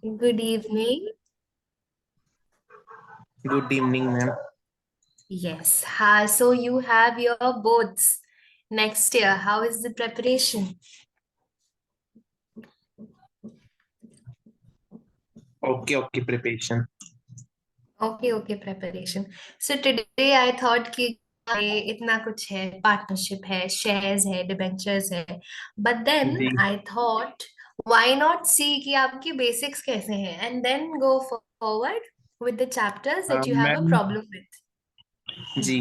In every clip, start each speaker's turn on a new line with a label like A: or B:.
A: Good evening.
B: Good evening, ma'am.
A: Yes. So you have your boards next year. How is the preparation?
B: Okay, preparation.
A: Okay, preparation. So today I thought कि ये इतना कुछ है, partnership है, shares है, debentures है. But then
B: ji
A: I thought why not see कि आपकी बेसिक्स कैसे हैं and then go forward with the chapters that you have a
B: ma'am.
A: problem with.
B: जी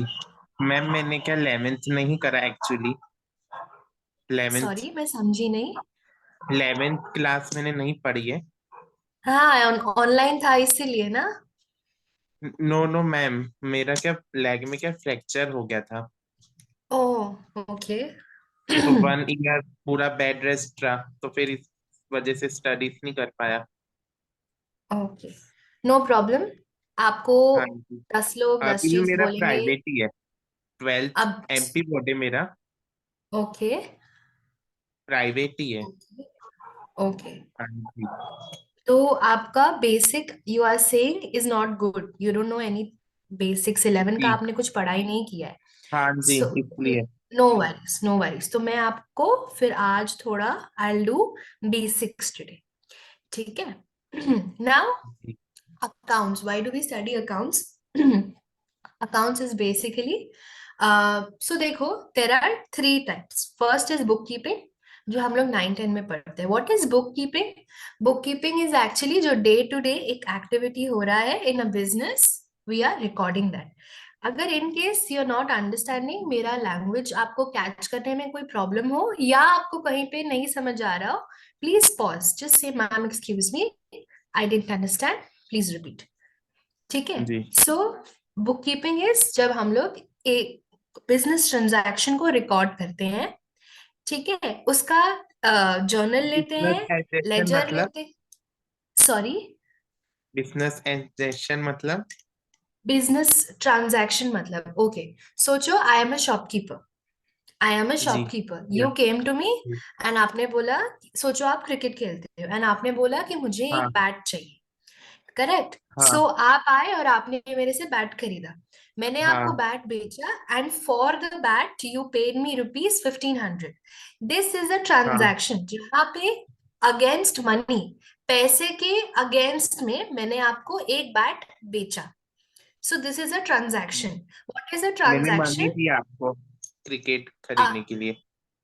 B: मैम, मैंने क्या 11th नहीं करा एक्चुअली। 11th
A: सॉरी, मैं समझी नहीं.
B: 11th क्लास मैंने नहीं पढ़ी है।
A: हाँ, ऑनलाइन था इसीलिए ना.
B: नो नो मैम, मेरा क्या लेग में क्या फ्रैक्चर हो गया था।
A: ओह, ओके.
B: तो 1 ईयर पूरा बेड रेस्ट रहा, तो फिर इस वजह से स्टडीज नहीं कर पाया।
A: Okay, no problem. आपको
B: हाँ जी।
A: 10 लोग 10
B: अभी
A: चीज
B: मेरा
A: बोलेंगे.
B: प्राइवेट ही है। 12th
A: अब
B: एमपी बोर्ड है मेरा।
A: ओके.
B: प्राइवेट ही है।
A: ओके. ओके.
B: हाँ जी।
A: तो आपका basic you are saying is not good. You don't know any basics. 11 का
B: जी
A: आपने कुछ पढ़ाई नहीं किया है.
B: हाँ जी,
A: सो
B: इसलिए।
A: No worries, no worries. तो मैं आपको फिर आज थोड़ा I will do basics today. ठीक है. नाउ
B: जी
A: accounts. Why do we study accounts? Accounts is basically so देखो, there are 3 types. First is bookkeeping, जो हम लोग 9 10 में पढ़ते हैं. What is bookkeeping? Bookkeeping is actually जो day to day एक activity हो रहा है in a business. We are recording that. अगर in case you are not understanding, मेरा लैंग्वेज आपको कैच करने में कोई प्रॉब्लम हो या आपको कहीं पे नहीं समझ आ रहा हो, please pause, just say ma'am excuse me, I didn't understand, please repeat. ठीक है.
B: जी।
A: सो बुक कीपिंग इज जब हम लोग एक बिजनेस ट्रांजैक्शन को रिकॉर्ड करते हैं. ठीक है. उसका जर्नल लेते
B: बिजनेस
A: हैं,
B: एसेशन
A: लेजर
B: मतलब?
A: लेते. सॉरी.
B: बिजनेस एसेशन मतलब?
A: बिजनेस ट्रांजैक्शन मतलब ओके. सोचो, I am a shopkeeper. I am a
B: जी।
A: शॉपकीपर.
B: या।
A: यू केम टू मी
B: जी।
A: एंड आपने बोला, सोचो आप क्रिकेट खेलते हो एंड आपने बोला कि मुझे एक
B: हाँ
A: बैट चाहिए. करेक्ट.
B: हाँ
A: सो आप आए और आपने मेरे से बैट खरीदा. मैंने आपको
B: हाँ
A: बैट बेचा and for the bat you paid me rupees 1500. This is a
B: हाँ।
A: ट्रांजैक्शन जहाँ पे अगेंस्ट मनी, पैसे के अगेंस्ट में मैंने आपको एक बैट बेचा. So this is a transaction. What is अ
B: मैंने मनी
A: ट्रांजैक्शन?
B: दिया आपको क्रिकेट खरीदने के लिए।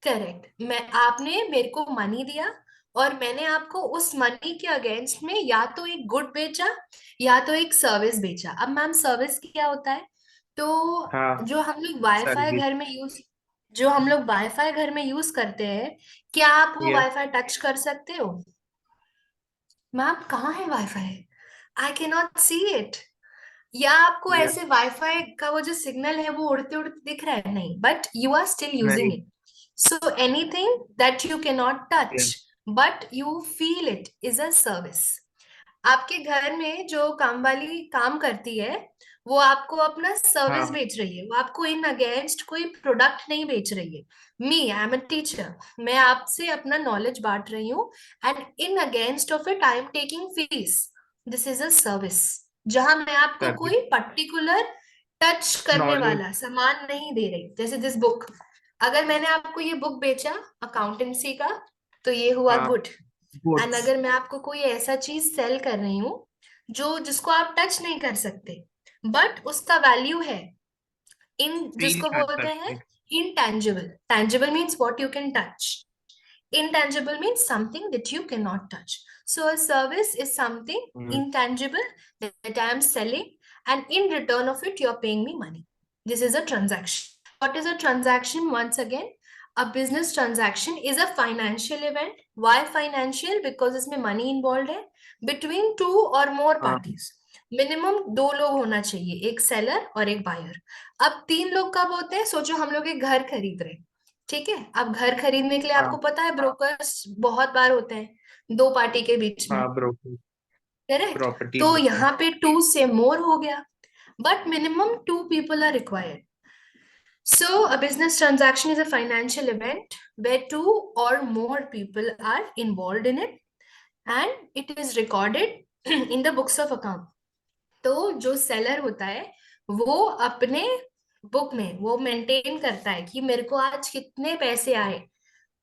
A: करेक्ट. मैं आपने मेरे को मनी दिया और मैंने आपको उस मनी के अगेंस्ट में या तो एक गुड बेचा या तो एक सर्विस बेचा. अब मैम, सर्विस क्या होता है? तो
B: हाँ।
A: जो हम लोग वाईफाई
B: सर्विस।
A: घर में यूज जो हम लोग वाईफाई घर में यूज करते हैं, क्या आप वो
B: यस।
A: वाईफाई टच कर सकते हो? मैम, कहाँ है wifi? I can not see it. या आपको
B: यस।
A: ऐसे वाईफाई का वो जो सिग्नल है वो उड़ते उड़ते दिख रहा है? नहीं, but you are still using
B: नहीं।
A: It. So anything that you can not touch
B: yes.
A: But you feel it is a service. आपके घर में जो काम वाली काम करती है, वो आपको अपना सर्विस
B: हाँ।
A: बेच रही है. वो आपको इन अगेंस्ट कोई प्रोडक्ट नहीं बेच रही है. मी, आई एम अ टीचर. मैं आपसे अपना नॉलेज बांट रही हूँ and in against of it I am taking fees. This is a service जहां मैं आपको
B: सर्विस।
A: कोई पर्टिकुलर टच करने
B: नॉलेज।
A: वाला सामान नहीं दे रही. जैसे दिस बुक, अगर मैंने आपको ये बुक बेचा अकाउंटेंसी का, तो ये हुआ
B: हाँ।
A: गुड. And
B: goods.
A: अगर मैं आपको कोई ऐसा चीज सेल कर रही हूँ जो जिसको आप टच नहीं कर सकते बट उसका वैल्यू है, इन
B: फील
A: जिसको
B: कर
A: बोलते हैं
B: सकते।
A: Intangible. Tangible means what you can touch. Intangible means something that you cannot touch. So a service is something
B: hmm.
A: intangible that I am selling, and in return of it, you're paying me money. This is a transaction. What is a transaction? Once again, a business transaction is a financial event. Why financial? Because इसमें money involved है between two or more
B: हाँ
A: parties. Minimum 2 लोग होना चाहिए, एक seller और एक buyer. अब 3 लोग कब होते हैं? सोचो हम लोग एक घर खरीद रहे हैं. ठीक है. अब घर खरीदने के लिए आपको
B: हाँ
A: पता है ब्रोकर्स बहुत बार होते हैं 2 पार्टी के बीच में.
B: हाँ। ब्रोकर।
A: करेक्ट.
B: प्रॉपर्टी
A: तो
B: ब्रोकर।
A: यहाँ पे 2 से more हो गया, but minimum 2 people are required. So a business transaction is a financial event where 2 or more people are involved in it, and it is recorded in the books of account. तो जो seller होता है वो अपने book में वो maintain करता है कि मेरे को आज कितने पैसे आए,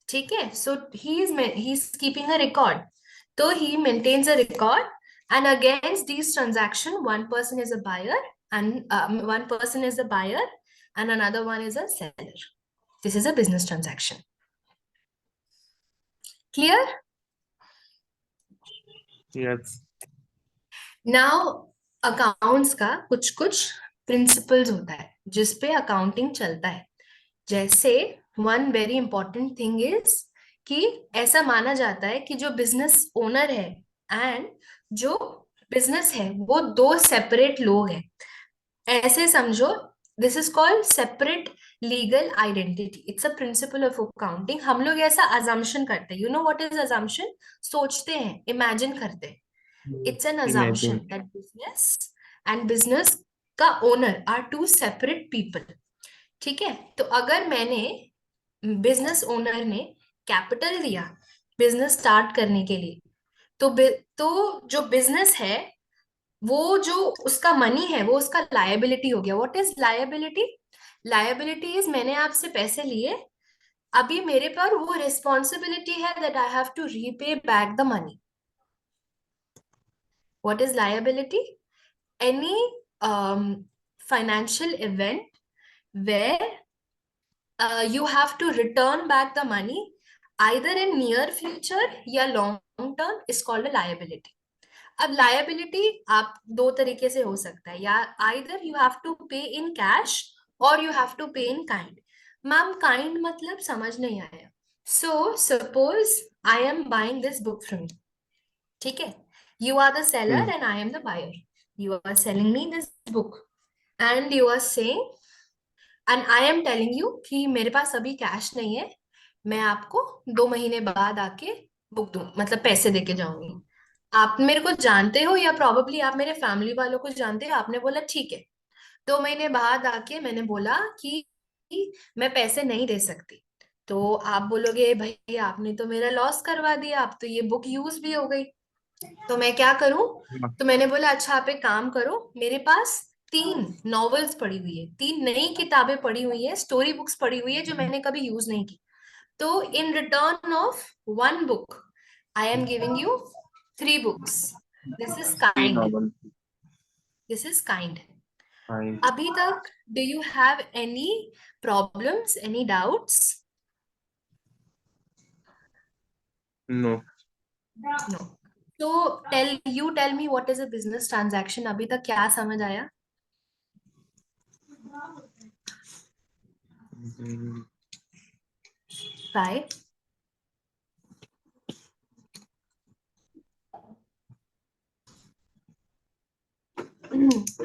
A: ठीक है. So he is keeping a record. तो he maintains a record, and against this transaction one person is a buyer and one person is a buyer and another one is a seller. This is a business transaction. Clear?
B: Yes.
A: Now accounts का कुछ कुछ principles होता है जिसपे accounting चलता है. जैसे one very important thing is कि ऐसा माना जाता है कि जो बिजनेस ओनर है एंड जो बिजनेस है वो दो सेपरेट लोग हैं. ऐसे समझो, this is called separate legal identity. It's a principle of accounting. हम लोग ऐसा अजम्पशन करते हैं. You know what is assumption? सोचते हैं, इमेजिन करते हैं. It's an assumption
B: Imagine.
A: that business and business का owner are two separate people. ठीक है. तो अगर मैंने बिजनेस ओनर ने कैपिटल दिया बिजनेस स्टार्ट करने के लिए, तो जो बिजनेस है वो जो उसका मनी है वो उसका लायबिलिटी हो गया. What is liability? Liability is मैंने आपसे पैसे लिए, अभी मेरे पर वो रिस्पॉन्सिबिलिटी है that I have to repay back the money. What is liability? any financial event where you have to return back the money either in near future या long term is called a liability. अब liability आप दो तरीके से हो सकता है, या either you have to pay in cash or you have to pay in kind. Ma'am kind मतलब समझ नहीं आया. So suppose I am buying this book from you. ठीक है. You are the seller and I am the buyer. You are selling me this book and you are saying and I am telling you कि मेरे पास अभी cash नहीं है, मैं आपको 2 महीने बाद आके बुक दूं, मतलब पैसे देके जाऊंगी. आप मेरे को जानते हो या प्रोबेबली आप मेरे फैमिली वालों को जानते हो. आपने बोला ठीक है. 2 महीने बाद आके मैंने बोला कि मैं पैसे नहीं दे सकती. तो आप बोलोगे भाई आपने तो मेरा लॉस करवा दिया, आप तो ये बुक यूज भी हो गई, तो मैं क्या करूं? तो मैंने बोला अच्छा आप एक काम करो, मेरे पास 3 नॉवेल्स पड़ी हुई है, 3 नई किताबें पड़ी हुई है, स्टोरी बुक्स पड़ी हुई है जो मैंने कभी यूज नहीं की. तो in return of 1 book I am giving you 3 books. This is
B: Three
A: kind.
B: novels.
A: This is kind.
B: Fine.
A: अभी तक do you have any problems, any doubts?
B: No.
A: No. तो tell me what is a business transaction. अभी तक क्या समझ आया?
B: Mm,
A: try.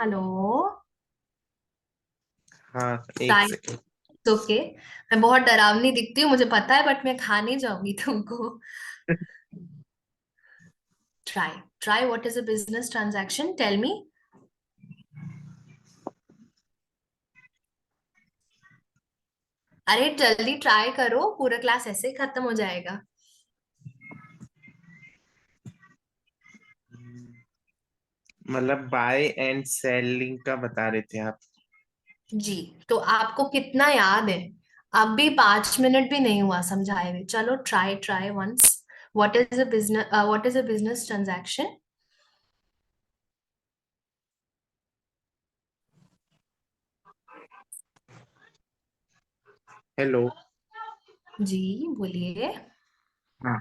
A: Hello.
B: हाँ एक
A: ट्राई.
B: सेकेंड.
A: ओके. मैं बहुत डरावनी दिखती हूँ मुझे पता है, बट मैं खा नहीं जाऊंगी तुमको. Try. Try. What is a business transaction? Tell me. अरे जल्दी ट्राई करो, पूरा क्लास ऐसे ही खत्म हो जाएगा.
B: मतलब बाय एंड सेलिंग का बता रहे थे आप.
A: जी. तो आपको कितना याद है? अब भी 5 मिनट भी नहीं हुआ समझाए हुए. चलो try try once. What is a business transaction?
B: Hello.
A: जी बोलिए.
B: हाँ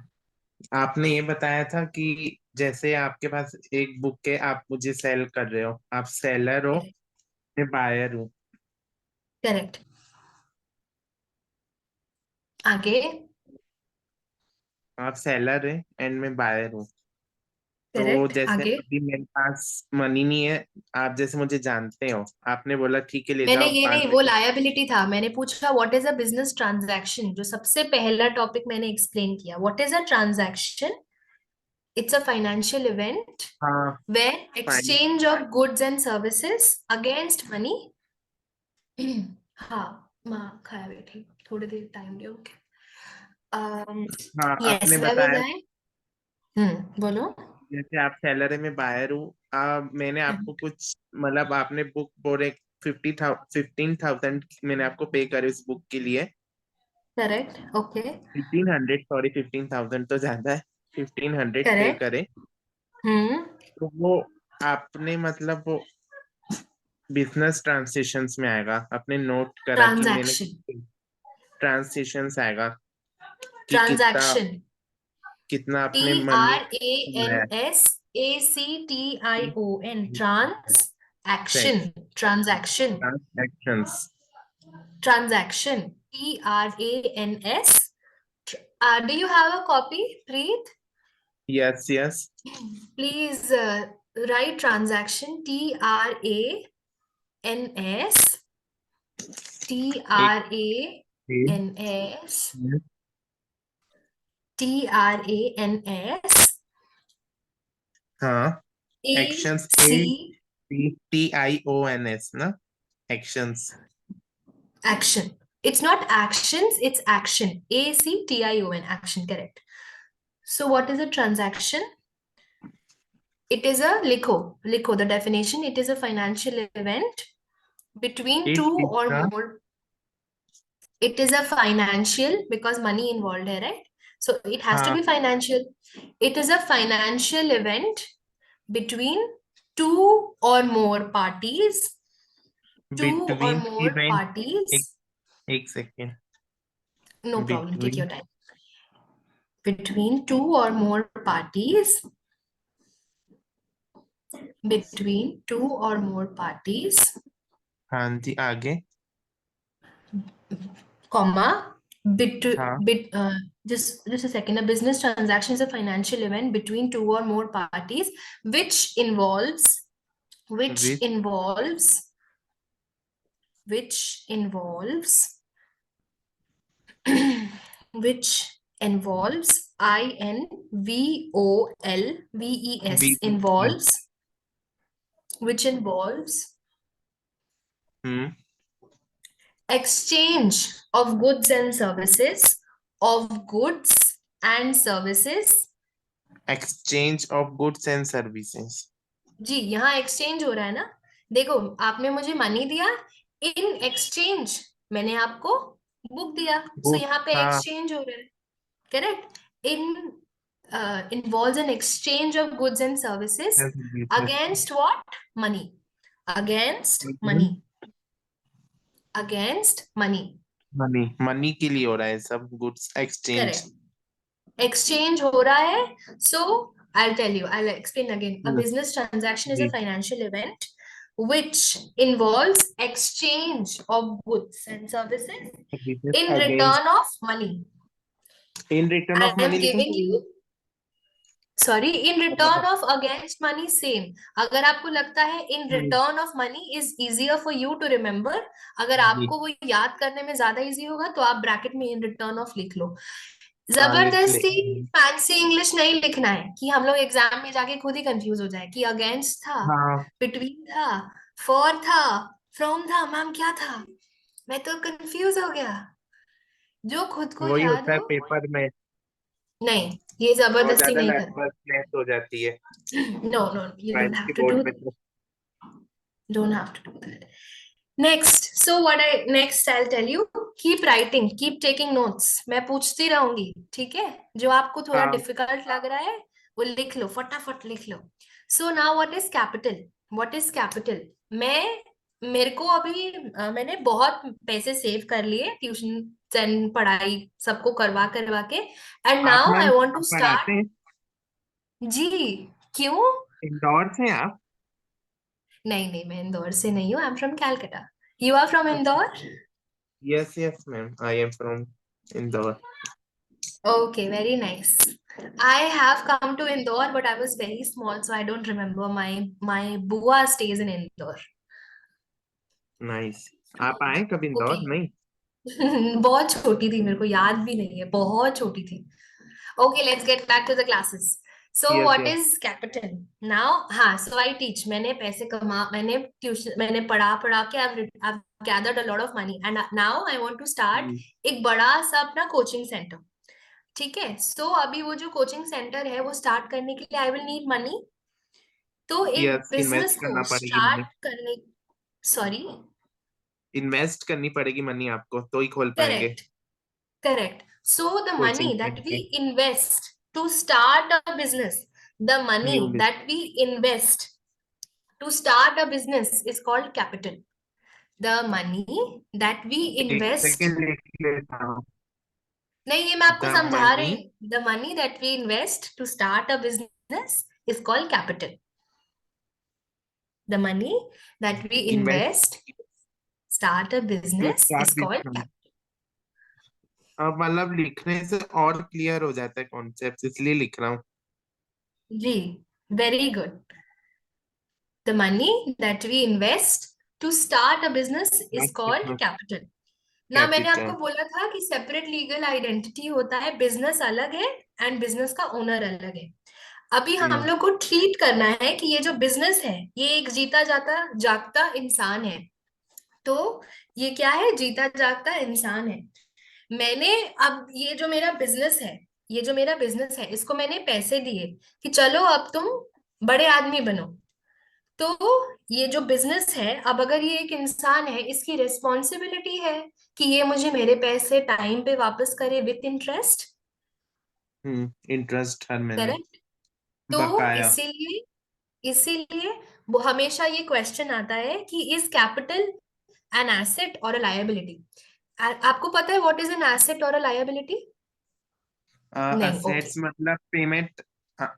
B: आपने ये बताया था कि जैसे आपके पास एक बुक है, आप मुझे सेल कर रहे हो, आप सेलर हो,
A: करेक्ट.
B: मैं बायर हूँ.
A: करेक्ट. आगे.
B: आप सेलर है एंड मैं बायर हूँ. तो
A: करेक्ट.
B: जैसे
A: आगे.
B: अभी मेरे पास मनी नहीं है, आप जैसे मुझे जानते हो, आपने बोला ठीक है ले
A: मैंने
B: जाओ
A: ये नहीं,
B: 5 लाख.
A: वो लायबिलिटी था. मैंने पूछा what is a business transaction, जो सबसे पहला टॉपिक मैंने एक्सप्लेन किया. What is a transaction? It's a financial event
B: हाँ
A: where
B: fine.
A: Exchange of goods and services against money. हाँ. माँ खाया बैठी, थोड़ी देर टाइम दे. ओके.
B: हाँ
A: यस,
B: आपने
A: वेयर वाज
B: बताया
A: आई? बोलो।
B: जैसे आप सैलरी में बाहर हूँ, मैंने आपको कुछ मतलब आपने बुक पर एक 15,000 मैंने आपको पे करे उस बुक के लिए।
A: Correct, okay.
B: 1500, सॉरी 15,000 तो ज्यादा है। 1500 पे
A: करेक्ट।
B: करे।
A: हम्म।
B: तो वो आपने मतलब वो बिजनेस ट्रांसैक्शंस में आएगा, आपने नोट करा कि मैंने
A: ट्रांजैक्शन।
B: ट्रांसैक्शंस आएगा कि कितना
A: ट्रांजैक्शन।
B: कितना
A: टी
B: आपने मनी
A: आर ए एन
B: है।
A: S A C T I O N, trans action. Transaction.
B: Transactions.
A: Transaction. TRANS. Do you have a copy, Preet?
B: Yes yes.
A: Please write transaction. TRANS.
B: एक
A: TRANS. TRANS.
B: हाँ,
A: A
B: actions
A: C
B: ACTIONS ना, actions.
A: Action. It's not actions, it's action. ACTION. Action, correct. So what is a transaction? It is a likho the definition. It is a financial event between
B: किस
A: two
B: चीज
A: or
B: का?
A: more. It is a financial because money involved here, right? So it has to
B: हाँ,
A: be financial. It is a financial event between two or more parties. Two or
B: between
A: more
B: event. एक
A: parties.
B: एक second.
A: No problem. Take
B: between.
A: your time. Between two or more parties. Between two or more parties.
B: हाँ जी, आगे।
A: Comma. Bit
B: हाँ,
A: bit just a second. A business transaction is a financial event between two or more parties which involves which
B: which
A: involves which involves which involves
B: बी।
A: involves involves which involves
B: hmm.
A: exchange of goods and services of goods and services.
B: Exchange of goods and services.
A: जी, यहाँ एक्सचेंज हो रहा है ना। देखो, आपने मुझे मनी दिया, इन एक्सचेंज मैंने आपको बुक दिया, सो
B: गुड।
A: यहाँ पे
B: हाँ।
A: एक्सचेंज हो रहा है। Correct. In involves an exchange of goods and services
B: services.
A: against what? Money. Against money. Against money.
B: Money money के लिए हो रहा है सब, गुड्स एक्सचेंज।
A: Correct. Exchange हो रहा है. So I'll tell you, I'll explain again. A business transaction is a
B: जी।
A: financial event which involves exchange of goods and services in
B: against.
A: return of money.
B: In return
A: I
B: of
A: am
B: money लिखा
A: giving
B: था।
A: you, sorry, in return
B: मतलब
A: of against money, same. अगर आपको लगता है in return of money is easier for you to remember, अगर
B: जी।
A: आपको वो याद करने में ज्यादा इजी होगा तो आप ब्रैकेट में in return of लिख लो।
B: हाँ, लिख ले।
A: जबरदस्ती फैंसी इंग्लिश नहीं लिखना है कि हम लोग एग्जाम में जाके खुद ही कंफ्यूज हो जाए कि अगेंस्ट था,
B: हाँ,
A: बिटवीन था, फॉर था, फ्रॉम था, मैम क्या था, मैं तो कंफ्यूज हो गया। जो खुद को
B: वही
A: याद
B: होता है
A: हो।
B: पेपर में।
A: नहीं, ये
B: बहुत
A: जबरदस्ती
B: ज्यादा
A: नहीं कर।
B: नर्वसनेस हो जाती है
A: no no, you don't
B: file
A: have
B: की
A: टू
B: बोर्ड
A: डू,
B: में तो।
A: don't have to do that. Next, so what I next I'll tell you, keep writing, keep taking notes. मैं पूछती रहूंगी, ठीक है? जो आपको थोड़ा
B: हाँ,
A: डिफिकल्ट लग रहा है वो लिख लो, फटाफट लिख लो। So now what is capital? What is capital? मेरे को अभी मैंने बहुत पैसे सेव कर लिए ट्यूशन एंड पढ़ाई सबको करवा करवा के, एंड
B: आप
A: now
B: ma'am
A: I want to
B: पढ़ाते
A: स्टार्ट।
B: हैं?
A: जी। क्यों?
B: इंदौर से हैं आप?
A: नहीं नहीं, मैं इंदौर से नहीं हूँ, I am from Calcutta. You are from
B: अच्छा।
A: Indore?
B: Yes yes ma'am, I am from Indore.
A: Okay, very nice. I have come to Indore, but I was very small, so I don't remember. My bua stays in Indore.
B: Nice. आप आए कभी Indore?
A: Okay.
B: नहीं।
A: बहुत छोटी थी, मेरे को याद भी नहीं है, बहुत छोटी थी। Okay, let's get back to the classes. So
B: yes
A: what
B: yes.
A: is capital? Now, हाँ, so I teach. मैंने पैसे कमा, मैंने ट्यूशन, मैंने पढ़ा पढ़ा के I've gathered a lot of money, and now I want to start एक बड़ा सा अपना कोचिंग सेंटर। ठीक है, सो अभी वो जो कोचिंग सेंटर है वो स्टार्ट करने के लिए आई विल नीड मनी। तो एक
B: यस,
A: बिजनेस
B: इन्वेस्ट
A: को
B: करना पड़ेगी
A: स्टार्ट
B: मनी।
A: करने, सॉरी,
B: इन्वेस्ट करनी पड़ेगी मनी आपको, तो ही खोल पाएंगे
A: correct, correct, so the money
B: coaching
A: that we
B: centre.
A: Invest to start a business, the money
B: new business.
A: That we invest to start a business is called capital. The money that we
B: एक
A: invest,
B: second लिख लेता हूँ।
A: नहीं ये मैं आपको
B: the
A: समझा रही
B: मनी
A: हूँ, the money that we invest to start a business is called capital. The money that we
B: invest
A: invest start a
B: to
A: business is
B: start
A: called
B: business.
A: capital.
B: अब मतलब लिखने से और क्लियर हो जाता है कॉन्सेप्ट, इसलिए लिख रहा हूँ।
A: जी, very good. The money that we invest to start a business is called capital. ना मैंने आपको
B: कैपिटल।
A: बोला था कि सेपरेट लीगल आइडेंटिटी होता है, बिजनेस अलग है एंड बिजनेस का ओनर अलग है। अभी हम लोग को ट्रीट करना है कि ये जो बिजनेस है ये एक जीता जाता जागता इंसान है। तो ये क्या है, जीता जागता इंसान है। मैंने, अब ये जो मेरा बिजनेस है, ये जो मेरा बिजनेस है इसको मैंने पैसे दिए कि चलो अब तुम बड़े आदमी बनो। तो ये जो बिजनेस है, अब अगर ये एक इंसान है, इसकी रिस्पॉन्सिबिलिटी है कि ये मुझे मेरे पैसे टाइम पे वापस करे विथ इंटरेस्ट।
B: इंटरेस्ट हर महीने।
A: करेक्ट। तो
B: बकाया।
A: इसीलिए इसीलिए वो हमेशा ये क्वेश्चन आता है कि इज कैपिटल एन एसेट और अ लायबिलिटी। आपको पता है व्हाट इज एन एसेट और अ लायबिलिटी? नहीं, ओके।
B: असेट्स मतलब पेमेंट,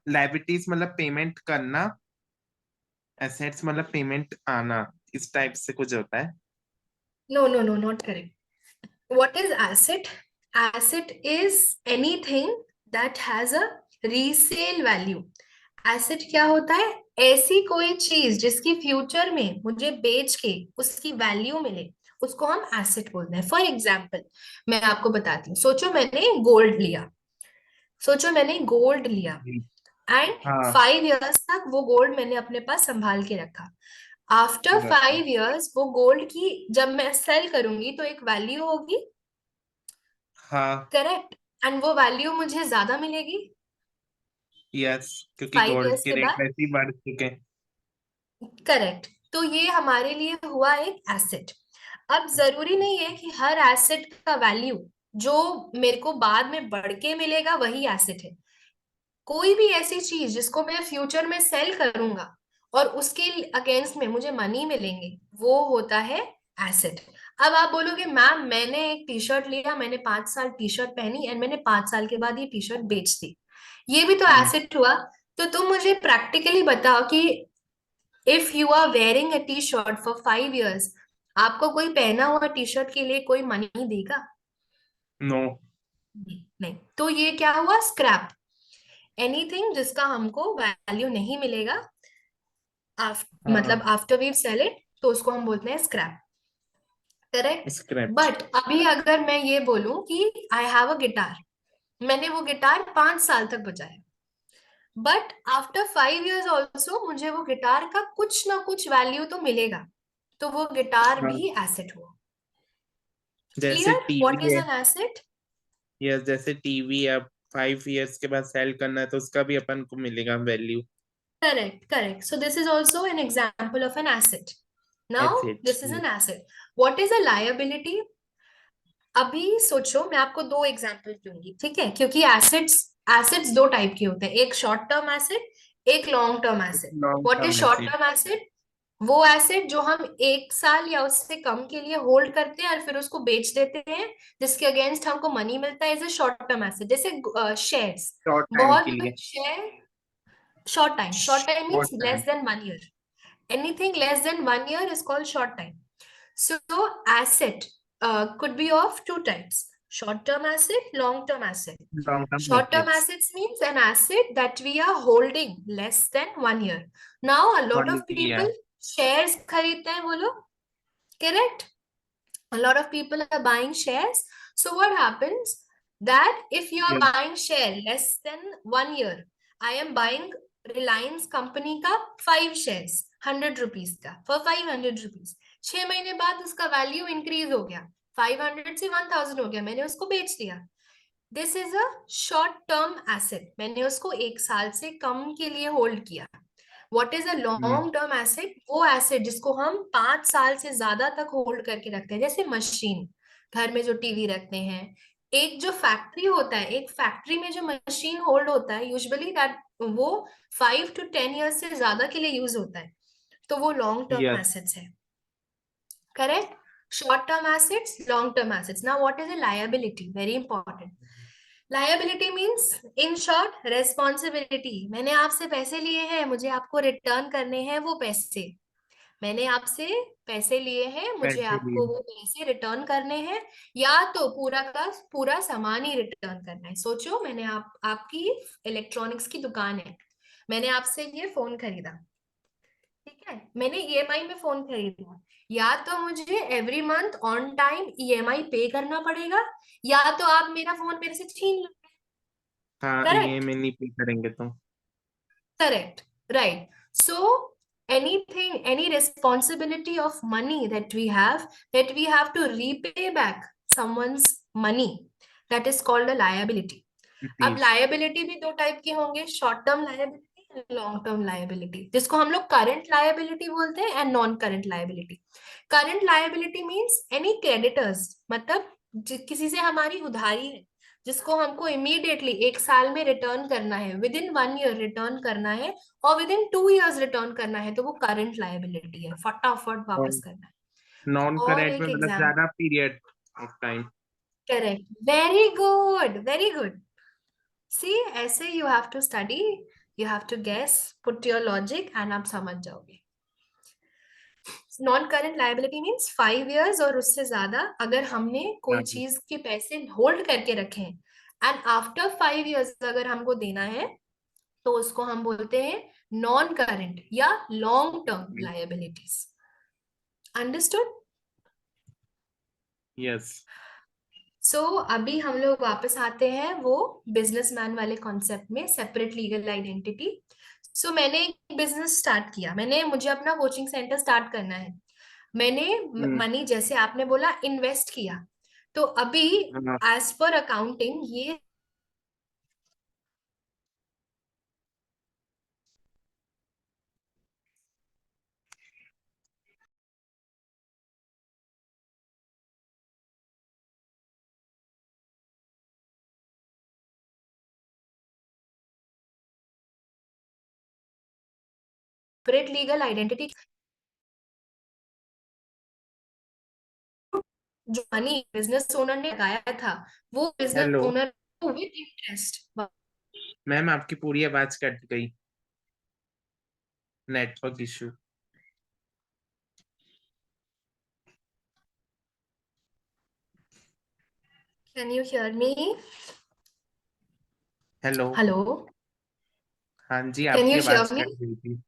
B: लायबिलिटीज मतलब पेमेंट करना, एसेट्स मतलब पेमेंट आना, इस टाइप से कुछ होता है।
A: No no no, not correct. What is asset? Asset is anything that has a resale value. Asset क्या होता है? ऐसी कोई चीज जिसकी फ्यूचर में मुझे बेच के उसकी वैल्यू मिले, उसको हम एसेट बोलते हैं। फॉर एग्जाम्पल, मैं आपको बताती हूँ। सोचो मैंने गोल्ड लिया एंड
B: हाँ।
A: 5 इयर्स तक वो गोल्ड मैंने अपने पास संभाल के रखा। आफ्टर
B: रखा।
A: 5 इयर्स वो गोल्ड की जब मैं सेल करूंगी तो एक वैल्यू होगी।
B: हाँ।
A: करेक्ट। एंड वो वैल्यू मुझे ज्यादा मिलेगी
B: यस, क्योंकि
A: फाइव
B: गोल्ड
A: इयर्स
B: के
A: के
B: रेट
A: बाद।
B: वैसे ही बढ़ चुके हैं।
A: करेक्ट। तो ये हमारे लिए हुआ एक एसेट। अब जरूरी नहीं है कि हर एसेट का वैल्यू जो मेरे को बाद में बढ़ के मिलेगा वही एसेट है। कोई भी ऐसी चीज जिसको मैं फ्यूचर में सेल करूंगा और उसके अगेंस्ट में मुझे मनी मिलेंगे, वो होता है एसेट। अब आप बोलोगे मैम मैंने एक टी शर्ट लिया, मैंने 5 साल टी शर्ट पहनी एंड मैंने 5 साल के बाद ये टी शर्ट बेच दी, ये भी तो
B: हम्म।
A: एसेट हुआ। तो तुम मुझे प्रैक्टिकली बताओ कि if you are wearing a T shirt for 5 years, आपको कोई पहना हुआ टी शर्ट के लिए कोई मनी देगा?
B: नो।
A: नहीं। तो ये क्या हुआ? स्क्रैप। एनीथिंग जिसका हमको वैल्यू नहीं मिलेगा मतलब
B: हाँ।
A: आफ्टर वी सेल इट, तो उसको हम बोलते हैं स्क्रैप। करेक्ट।
B: स्क्रैप।
A: बट अभी अगर मैं ये बोलूं कि आई हैव अ गिटार, मैंने वो गिटार 5 साल तक बजाया, बट आफ्टर 5 इयर्स ऑल्सो मुझे वो गिटार का कुछ ना कुछ वैल्यू तो मिलेगा, तो वो गिटार
B: हाँ,
A: भी एसेट हुआ।
B: जैसे
A: क्लियर व्हाट
B: टीवी
A: इज
B: है।
A: An asset?
B: यस, जैसे टीवी अब 5 इयर्स के बाद सेल करना है तो उसका भी अपन को मिलेगा value.
A: Correct, correct, so this is also an example of an asset. Now
B: asset.
A: This is an asset. What is a liability? अभी सोचो, मैं आपको दो एग्जांपल दूंगी, ठीक है? क्योंकि एसेट्स एसेट्स दो टाइप के होते हैं, एक शॉर्ट टर्म एसेट, एक long term asset.
B: Long
A: what is
B: term
A: short
B: asset.
A: Term asset? वो एसेट जो हम 1 साल या उससे कम के लिए होल्ड करते हैं और फिर उसको बेच देते हैं, जिसके अगेंस्ट हमको मनी मिलता है, is a short term asset. जैसे शेयर्स,
B: शॉर्ट टाइम
A: बहुत
B: के
A: बड़े
B: लिए।
A: Share. Short time means
B: short time.
A: Less than 1 year. Anything less than 1 year is called short time. So asset could be of two types: short-term asset, long-term asset.
B: Long term
A: Short-term
B: assets.
A: assets means an asset that we are holding less than 1 year. Now a lot
B: one
A: of
B: year.
A: people shares खरीदते हैं वो लोग, correct? A lot of people are buying shares. So what happens that if you are
B: yes.
A: buying share less than 1 year, I am buying Reliance company का 5 shares 100 rupees का for 500 rupees. 6 महीने बाद उसका value increase हो गया, 500 से 1000 हो गया, मैंने उसको बेच दिया। This is a short term asset, मैंने उसको 1 साल से कम के लिए होल्ड किया। What is a
B: hmm,
A: long term asset? वो एसेट जिसको हम 5 साल से ज्यादा तक होल्ड करके रखते हैं, जैसे मशीन, घर में जो टीवी रखते हैं। एक जो फैक्ट्री होता है, एक फैक्ट्री में जो मशीन होल्ड होता है यूजुअली दैट, वो 5 to 10 years से ज्यादा के लिए यूज होता है, तो वो लॉन्ग टर्म
B: यस,
A: एसेट्स है। Correct? Short term assets, long term assets. Now what is a liability? Very important. Liability means, in short, responsibility. मैंने आपसे पैसे लिए हैं, मुझे आपको रिटर्न करने हैं वो पैसे। मैंने आपसे पैसे लिए हैं, मुझे
B: पैसे लिए।
A: आपको वो पैसे रिटर्न करने हैं, या तो पूरा का पूरा सामान ही रिटर्न करना है। सोचो, मैंने आपकी इलेक्ट्रॉनिक्स की दुकान है, मैंने आपसे ये फोन खरीदा, ठीक है, मैंने ईएमआई में फोन खरीदा, या तो मुझे every month on time EMI पे करना पड़ेगा, या तो आप मेरा फोन मेरे से छीन लो।
B: हाँ, ये
A: करेक्ट?
B: में नहीं पे करेंगे तो।
A: Correct. Right. So anything, any responsibility of money that we have to repay back someone's money, that is called a liability. अब
B: प्लीज।
A: लायबिलिटी भी दो टाइप के होंगे, short term liability, long term liability, जिसको हम लोग करंट लायबिलिटी बोलते हैं and non current liability. Current liability means any creditors, मतलब किसी से हमारी उधारी है, जिसको हमको इमीडिएटली 1 साल में रिटर्न करना है, विद इन 1 ईयर रिटर्न करना है, और विद इन 2 इयर्स रिटर्न करना है, तो वो करंट लायबिलिटी है, फटाफट
B: और
A: वापस करना है।
B: नॉन
A: और
B: करेंट में
A: एक
B: मतलब
A: एग्जाम।
B: ज्यादा period of time.
A: Correct, very good, very good. See, ऐसे you have to study, you have to guess, put your logic and आप समझ जाओगे। Non current liability means 5 years और उससे ज्यादा अगर हमने कोई चीज के पैसे होल्ड करके रखे हैं, एंड आफ्टर 5 इयर्स अगर हमको देना है, तो उसको हम बोलते हैं नॉन करंट या long term liabilities. Understood?
B: Yes.
A: So अभी हम लोग वापस आते हैं वो बिजनेसमैन वाले कॉन्सेप्ट में, सेपरेट लीगल आइडेंटिटी। सो मैंने एक बिजनेस स्टार्ट किया, मुझे अपना कोचिंग सेंटर स्टार्ट करना है। मैंने
B: हम्म,
A: मनी, जैसे आपने बोला, इन्वेस्ट किया। तो अभी
B: हाँ,
A: एज पर अकाउंटिंग ये सेपरेट लीगल आइडेंटिटी, जो मनी बिजनेस ओनर ने लगाया था, वो बिजनेस
B: हेलो
A: ओनर को विद इंटरेस्ट।
B: मैम, आपकी पूरी आवाज कट गई, network issue.
A: Can you hear me?
B: Hello.
A: Hello?
B: हाँ जी,
A: कैन
B: आपकी
A: यू हियर
B: आवाज
A: मी?
B: कट गई थी।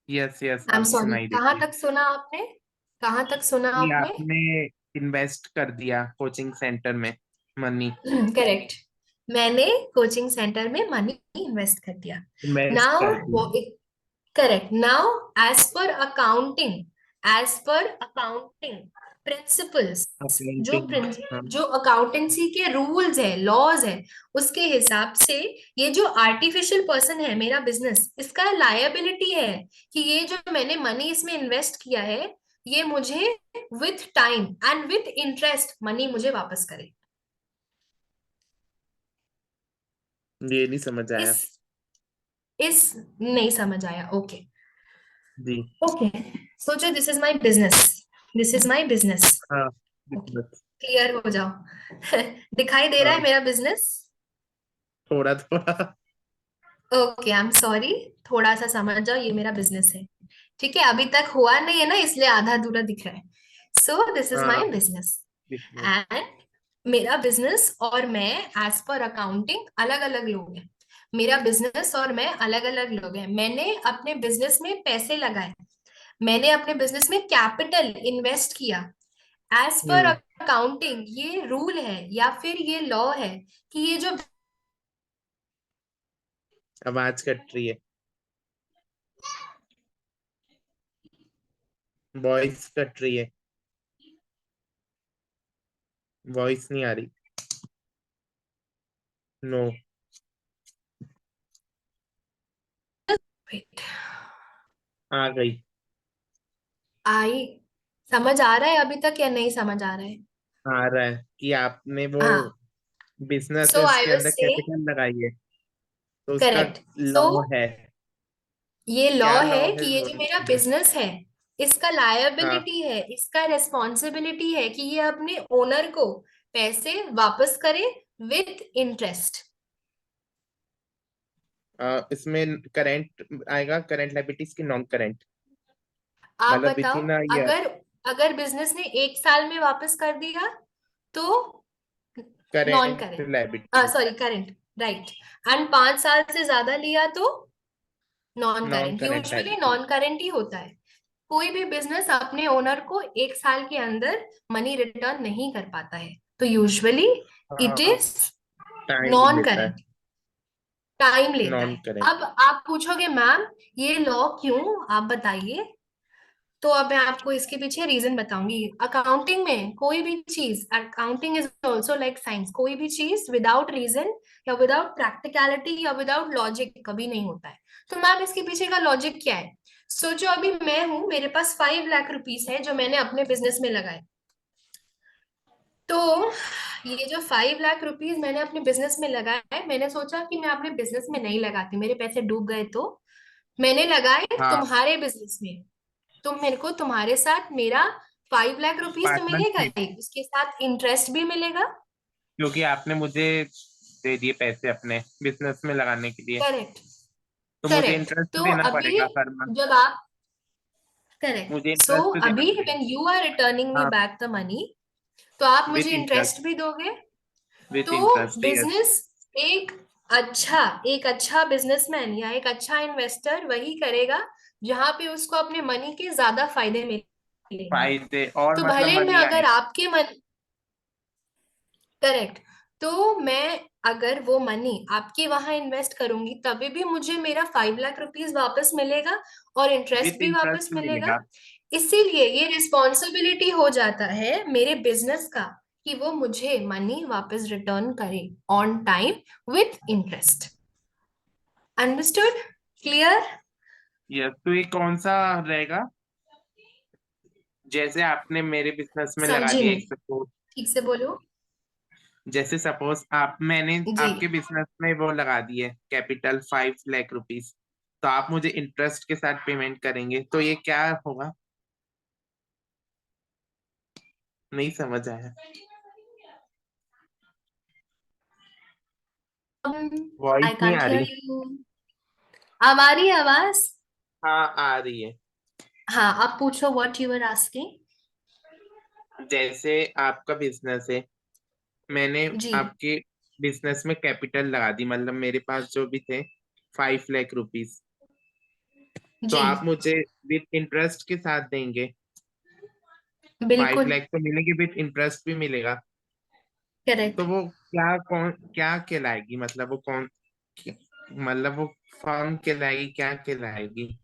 B: यस यस,
A: आई एम
B: अब
A: सॉरी,
B: सुनाई
A: कहाँ
B: देती है
A: तक सुना आपने? कहाँ तक सुना
B: कि
A: आपने?
B: आपने इन्वेस्ट कर दिया कोचिंग सेंटर में मनी।
A: करेक्ट, मैंने कोचिंग सेंटर में मनी इन्वेस्ट कर दिया।
B: इन्वेस्ट कर
A: नाउ,
B: दिया।
A: Correct, now as per accounting principles, जो
B: अकाउंटिंग। हाँ।
A: जो अकाउंटेंसी के रूल्स है, लॉज है, उसके हिसाब से ये जो आर्टिफिशियल पर्सन है मेरा बिजनेस, इसका लायबिलिटी है कि ये जो मैंने मनी इसमें इन्वेस्ट किया है, ये मुझे with time and with interest money मुझे वापस करे।
B: ये नहीं समझ आया।
A: इस इस नहीं समझ आया? ओके।
B: जी।
A: ओके, सोचो, this is my business, this is my business.
B: हाँ,
A: ओके,
B: बिजनेस।
A: क्लियर हो जाओ। दिखाई दे रहा है
B: हाँ,
A: मेरा बिजनेस?
B: थोड़ा थोड़ा।
A: ओके, आई एम सॉरी, थोड़ा सा समझ जाओ, ये मेरा बिजनेस है। ठीक है, अभी तक हुआ नहीं है ना, इसलिए आधा अधूरा दिख रहा है। सो दिस इज
B: हाँ,
A: माय बिजनेस,
B: बिजनेस।
A: एंड मेरा बिजनेस और मैं, एज पर अकाउंटिंग, अलग अलग लोग हैं। मेरा बिजनेस और मैं अलग अलग लोग हैं। मैंने अपने बिजनेस में पैसे लगाए, मैंने अपने बिजनेस में कैपिटल इन्वेस्ट किया। एज पर
B: हम्म,
A: अकाउंटिंग ये रूल है या फिर ये लॉ है कि ये जो
B: आवाज कट रही है, वॉइस कट रही है, वॉइस नहीं आ रही। नो।
A: वेट,
B: आ गई।
A: आई, समझ आ रहा है अभी तक या नहीं समझ आ रहा है?
B: आ रहा है कि आपने वो
A: हाँ, सो
B: बिजनेसेस
A: आई
B: के
A: वाज
B: अंदर
A: से
B: कैपिटल लगाई है, तो उसका
A: करेक्ट। सो
B: लॉ है।
A: ये लॉ
B: क्या लॉ
A: है
B: है
A: कि ये
B: वो
A: जो मेरा
B: बताइए।
A: बिजनेस है, इसका
B: हाँ।
A: लायबिलिटी है, इसका रेस्पॉन्सिबिलिटी है कि ये अपने ओनर को पैसे वापस करे विथ इंटरेस्ट।
B: इसमें करेंट आएगा, करंट लायबिलिटीज की नॉन करंट,
A: आप
B: मतलब विथ
A: बताओ,
B: इन अ ईयर।
A: अगर अगर बिजनेस ने एक साल में वापस कर दिया तो non
B: current
A: current,
B: liability.
A: Sorry current, right. And 5 साल से ज्यादा लिया तो non
B: non
A: current,
B: current
A: usually
B: liability.
A: Non current ही होता है। कोई भी बिजनेस अपने ओनर को एक साल के अंदर मनी रिटर्न नहीं कर पाता है, तो यूजुअली इट
B: हाँ,
A: इज
B: टाइम
A: नॉन
B: लेता है।
A: करेंट, टाइम लेता
B: नॉन
A: है।
B: करंट।
A: अब आप पूछोगे मैम ये लॉ क्यों, आप बताइए। तो अब मैं आपको इसके पीछे रीजन बताऊंगी। अकाउंटिंग में कोई भी चीज, accounting is also like science, कोई भी चीज विदाउट रीजन या विदाउट प्रैक्टिकलिटी या विदाउट लॉजिक कभी नहीं होता है। तो मैम इसके पीछे का लॉजिक क्या है? सोचो अभी मैं हूं, मेरे पास 5 लाख रुपीस है जो मैंने अपने बिजनेस में लगाए। तो ये जो 5 लाख रुपीस मैंने अपने बिजनेस में लगाए, मैंने सोचा कि मैं अपने बिजनेस में नहीं लगाती, मेरे पैसे डूब गए, तो मैंने लगाए
B: हाँ,
A: तुम्हारे बिजनेस में। तो मेरे को तुम्हारे साथ मेरा 5 लाख रुपीस तो मिलेगा
B: पार्टनरशिप।
A: ही, उसके साथ इंटरेस्ट भी मिलेगा।
B: क्योंकि आपने मुझे दे दिए पैसे अपने बिजनेस में लगाने के लिए,
A: करेक्ट,
B: तो मुझे
A: करेक्ट।
B: इंटरेस्ट
A: तो
B: देना
A: अभी
B: पड़ेगा हर मंथ।
A: जब आप, करेक्ट,
B: मुझे
A: सो
B: इंटरेस्ट देना
A: अभी
B: पड़ेगा।
A: व्हेन यू आर रिटर्निंग मी
B: हाँ,
A: बैक द मनी, तो आप मुझे
B: विथ इंटरेस्ट।
A: इंटरेस्ट भी दोगे।
B: विथ
A: तो
B: इंटरेस्ट, यस।
A: बिजनेस, एक एक अच्छा बिजनेसमैन या एक अच्छा इन्वेस्टर वही करेगा जहां पे उसको अपने मनी के ज्यादा फायदे मिलेंगे।
B: फायदे और
A: तो
B: मतलब
A: भले मैं
B: मनी
A: अगर
B: आएगा।
A: आपके मन, करेक्ट, तो मैं अगर वो मनी आपके वहां इन्वेस्ट करूंगी तभी भी मुझे मेरा 5 लाख रुपीस वापस मिलेगा और इंटरेस्ट
B: विथ
A: भी वापस
B: इंटरेस्ट
A: मिलेगा।
B: मिलेगा।
A: इसीलिए ये रिस्पॉन्सिबिलिटी हो जाता है मेरे बिजनेस का कि वो मुझे मनी वापस रिटर्न करे on time with interest. Understood? Clear?
B: Yes, तो ये कौन सा रहेगा? जैसे आपने मेरे बिजनेस में लगा
A: समझी
B: दिया,
A: नहीं,
B: एक सपोज,
A: ठीक से बोलो।
B: जैसे सपोज आप मैंने
A: जी,
B: आपके बिजनेस में वो लगा दिए कैपिटल 5 लाख रुपीज, तो आप मुझे इंटरेस्ट के साथ पेमेंट करेंगे, तो ये क्या होगा? नहीं समझ आया। वॉइस
A: आई
B: नहीं
A: कांट
B: आ
A: हियर
B: रही।
A: यू। अब आ रही है आवाज?
B: हाँ, आ रही है।
A: हाँ, आप पूछो व्हाट यू वर आस्किंग।
B: जैसे आपका बिजनेस है, मैंने
A: जी,
B: आपके बिजनेस में कैपिटल लगा दी, मतलब मेरे पास जो भी थे 5 लाख रुपीज, तो
A: जी,
B: आप मुझे विथ इंटरेस्ट के साथ देंगे। फाइव
A: बिल्कुल,
B: लाख तो मिलेंगे, विथ इंटरेस्ट भी मिलेगा। तो
A: करेक्ट।
B: वो क्या कहलाएगी, मतलब वो मतलब वो फर्म कहलाएगी, क्या कहलाएगी?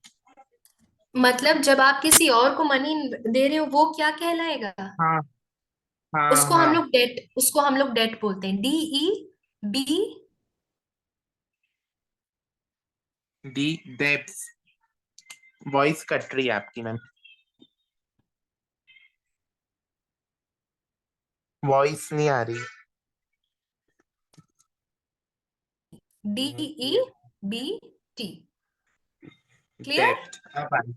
A: मतलब जब आप किसी और को मनी दे रहे हो वो क्या कहलाएगा?
B: हाँ, हाँ, हाँ।
A: उसको हम लोग डेट बोलते हैं, DEB।
B: डी डेप्स। वॉइस कट रही है आपकी मैम। वॉइस नहीं आ रही।
A: DEBT। क्लियर?
B: डेप्ट अब आई।